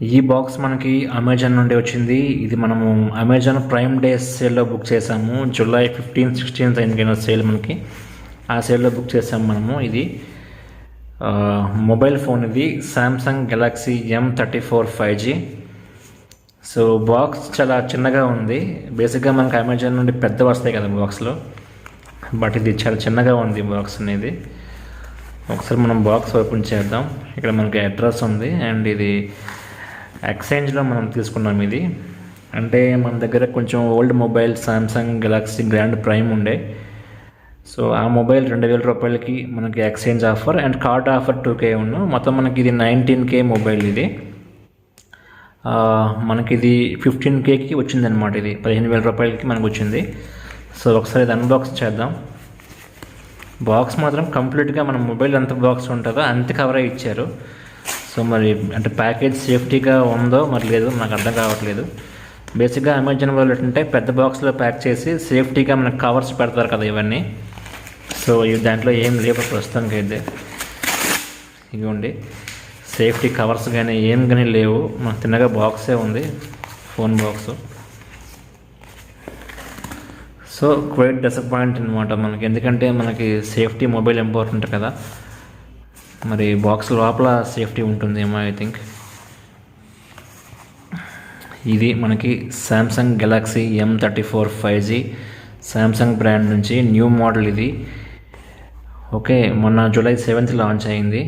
ఈ బాక్స్ మనకి అమెజాన్ నుండి వచ్చింది. ఇది మనము అమెజాన్ ప్రైమ్ డే సేల్లో బుక్ చేసాము. జూలై 15, 16 అయిన సేల్ మనకి ఆ సేల్లో బుక్ చేసాము మనము. ఇది మొబైల్ ఫోన్, ఇది Samsung Galaxy M34 5G. So box చాలా చిన్నగా ఉంది. బేసిక్గా మనకి అమెజాన్ నుండి పెద్ద వస్తాయి కదా బాక్స్లో, బట్ ఇది చాలా చిన్నగా ఉంది బాక్స్ అనేది. ఒకసారి మనం బాక్స్ ఓపెన్ చేద్దాం. ఇక్కడ మనకి అడ్రస్ ఉంది అండ్ ఇది ఎక్స్చేంజ్లో మనం తీసుకున్నాం. ఇది అంటే మన దగ్గర కొంచెం old mobile Samsung Galaxy grand prime ఉండే, సో ఆ మొబైల్ 2000 రూపాయలకి మనకి exchange offer and card offer 2K ఉన్నాం. మొత్తం మనకి ఇది 19K మొబైల్. ఇది మనకి ఇది 15Kకి వచ్చిందనమాట. ఇది 15,000 రూపాయలకి మనకు వచ్చింది. సో ఒకసారి ఇది అన్బాక్స్ చేద్దాం. బాక్స్ మాత్రం కంప్లీట్గా మన మొబైల్ ఎంత బాక్స్ ఉంటుందో అంత కవరే ఇచ్చారు. సో మరి అంటే ప్యాకేజ్ సేఫ్టీగా ఉందో మరి లేదో నాకు అర్థం కావట్లేదు. బేసిక్గా అమెజాన్ వాళ్ళు ఏంటంటే పెద్ద బాక్స్లో ప్యాక్ చేసి సేఫ్టీగా మనకు కవర్స్ పెడతారు కదా ఇవన్నీ. సో దాంట్లో ఏం లేవు ప్రస్తుతానికి అయితే. ఇదిగోండి సేఫ్టీ కవర్స్ కానీ ఏం కానీ లేవు, మనకు తిన్నగా బాక్సే ఉంది, phone box. So quite disappoint అనమాట మనకి, ఎందుకంటే మనకి సేఫ్టీ మొబైల్ ఇంపార్టెంట్ కదా. మరి బాక్స్ లోపల సేఫ్టీ ఉంటుందేమో ఐ థింక్. ఇది మనకి Samsung Galaxy M34 5G Samsung brand నుంచి న్యూ మోడల్. ఇది ఓకే, మొన్న జూలై 7th లాంచ్ అయింది.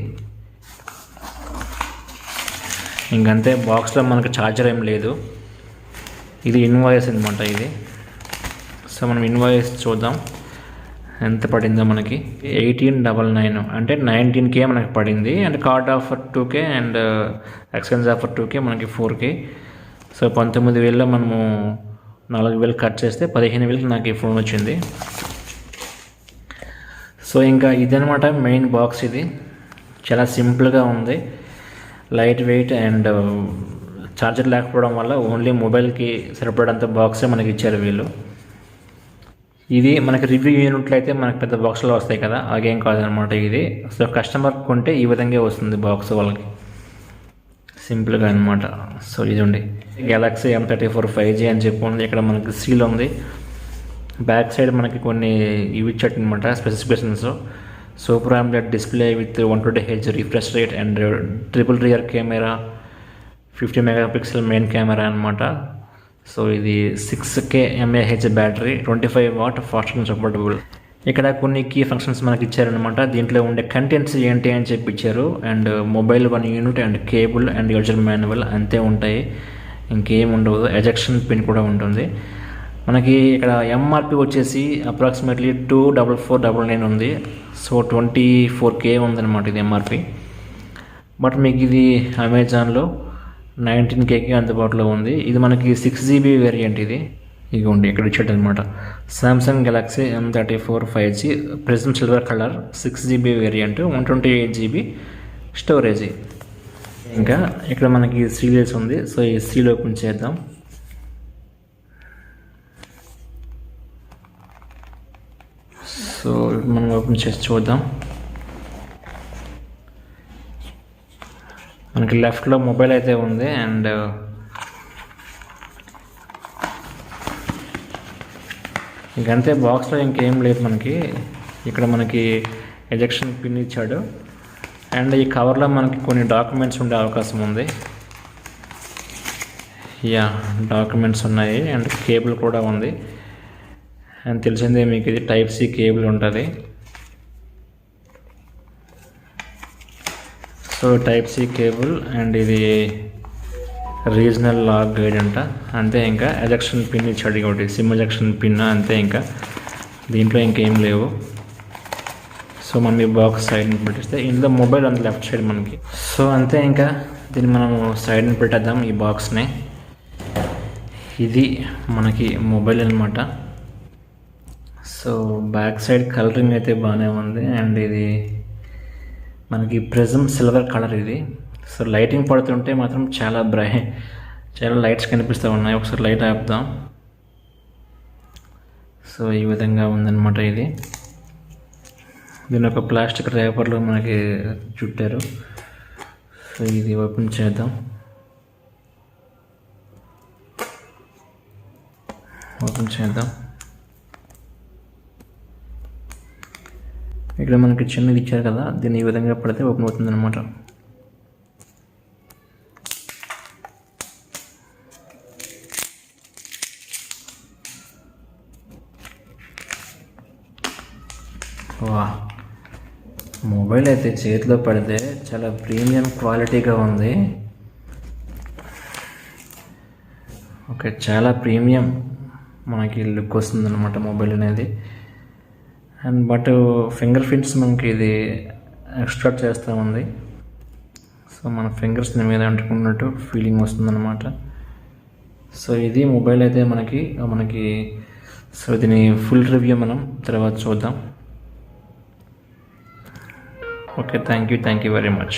ఇంకంతే, బాక్స్లో మనకు ఛార్జర్ ఏం లేదు. ఇది ఇన్వాయిస్ అనమాట ఇది. సో మనం ఇన్వాయిస్ చూద్దాం ఎంత పడిందో మనకి. 1899 అంటే 19K మనకి పడింది and card offer 2K and exchange offer 2K మనకి 4K. సో 19,000లో మనము 4,000 కట్ చేస్తే 15,000కి నాకు ఈ ఫోన్ వచ్చింది. సో ఇంకా ఇదనమాట మెయిన్ బాక్స్. ఇది చాలా సింపుల్గా ఉంది, లైట్ వెయిట్ అండ్ ఛార్జర్ లేకపోవడం వల్ల ఓన్లీ మొబైల్కి సరిపడంత బాక్సే మనకి ఇచ్చారు వీళ్ళు. ఇది మనకి రివ్యూ యూనిట్లు అయితే మనకి పెద్ద బాక్స్లో వస్తాయి కదా, అలాగేం కాదనమాట ఇది. సో కస్టమర్ కొంటే ఈ విధంగా వస్తుంది బాక్స్ వాళ్ళకి, సింపుల్గా అనమాట. సో ఇదండి గెలాక్సీ M34 5G అని చెప్పి ఉంది. ఇక్కడ మనకి సీల్ ఉంది. బ్యాక్ సైడ్ మనకి కొన్ని ఇవి ఇచ్చాడు అనమాట specifications. Super AMOLED display with 120Hz refresh rate and triple rear camera, 50 MP main camera అనమాట. సో ఇది 6K mAh battery, 25 watt fast charging supportable. ఇక్కడ కొన్ని కీ ఫంక్షన్స్ మనకి ఇచ్చారనమాట. దీంట్లో ఉండే కంటెంట్స్ ఏంటి అని చెప్పి ఇచ్చారు. And mobile 1 unit and cable and user manual అంతే ఉంటాయి, ఇంకేం ఉండదు. ఎజెక్షన్ పిన్ కూడా ఉంటుంది మనకి. ఇక్కడ MRP వచ్చేసి అప్రాక్సిమేట్లీ 24499 ఉంది. సో 24K ఉందన్నమాట ఇది MRP. బట్ మీకు ఇది అమెజాన్లో 19Kకి అందుబాటులో ఉంది. ఇది మనకి 6GB వేరియంట్. ఇది ఇదిగోండి ఇక్కడ ఇచ్చాడు అనమాట. Samsung Galaxy M34 5G prism silver colour, 6GB variant, 128GB storage. ఇంకా ఇక్కడ మనకి సీరియల్స్ ఉంది. సో ఈ సీల్ ఓపెన్ చేద్దాం. సో మనం ఓపెన్ చేసి చూద్దాం. మనకి లెఫ్ట్లో మొబైల్ అయితే ఉంది అండ్ ఇంకంతే, బాక్స్లో ఇంకేం లేదు మనకి. ఇక్కడ మనకి ఎజెక్షన్ పిన్ ఇచ్చాడు అండ్ ఈ కవర్లో మనకి కొన్ని డాక్యుమెంట్స్ ఉండే అవకాశం ఉంది. డాక్యుమెంట్స్ ఉన్నాయి అండ్ కేబుల్ కూడా ఉంది. అండ్ తెలిసిందే మీకు ఇది Type-C కేబుల్ ఉంటుంది. సో Type-C కేబుల్ అండ్ ఇది రీజనల్ లాక్ గైడ్ అంట, అంతే. ఇంకా ఎజెక్షన్ పిన్ ఇచ్చాడు, ఒకటి సిమ్ ఎజెక్షన్ పిన్, అంతే. ఇంకా దీంట్లో ఇంకేం లేవు. సో మనం ఈ బాక్స్ సైడ్ని పెట్టేస్తే ఇందులో మొబైల్ ఉంది లెఫ్ట్ సైడ్ మనకి. సో అంతే, ఇంకా దీన్ని మనం సైడ్ని పెట్టేద్దాం ఈ బాక్స్ని. ఇది మనకి మొబైల్ అనమాట. సో బ్యాక్ సైడ్ కలరింగ్ అయితే బాగానే ఉంది అండ్ ఇది మనకి ప్రిజమ్ సిల్వర్ కలర్ ఇది. సో లైటింగ్ పడుతుంటే మాత్రం చాలా లైట్స్ కనిపిస్తూ ఉన్నాయి. ఒకసారి లైట్ ఆపుదాం. సో ఈ విధంగా ఉందన్నమాట ఇది. దీని ఒక ప్లాస్టిక్ రేపర్లో మనకి చుట్టారు. సో ఇది ఓపెన్ చేద్దాం. ఇక్కడ మనకి చిన్నది ఇచ్చారు కదా, దీన్ని ఈ విధంగా పడితే ఓపెన్ అవుతుంది అనమాట. వా, మొబైల్ అయితే చేతిలో పడితే చాలా ప్రీమియం క్వాలిటీగా ఉంది. ఓకే, చాలా ప్రీమియం మనకి లుక్ వస్తుంది అనమాట మొబైల్ అనేది. అండ్ బట్ ఫింగర్ ప్రింట్స్ మనకి ఇది ఎక్స్ట్రాక్ట్ చేస్తూ ఉంది. సో మన ఫింగర్స్ మీద అంటుకున్నట్టు ఫీలింగ్ వస్తుందన్నమాట. సో ఇది మొబైల్ అయితే మనకి సో దీని ఫుల్ రివ్యూ మనం తర్వాత చూద్దాం. Okay, thank you very much.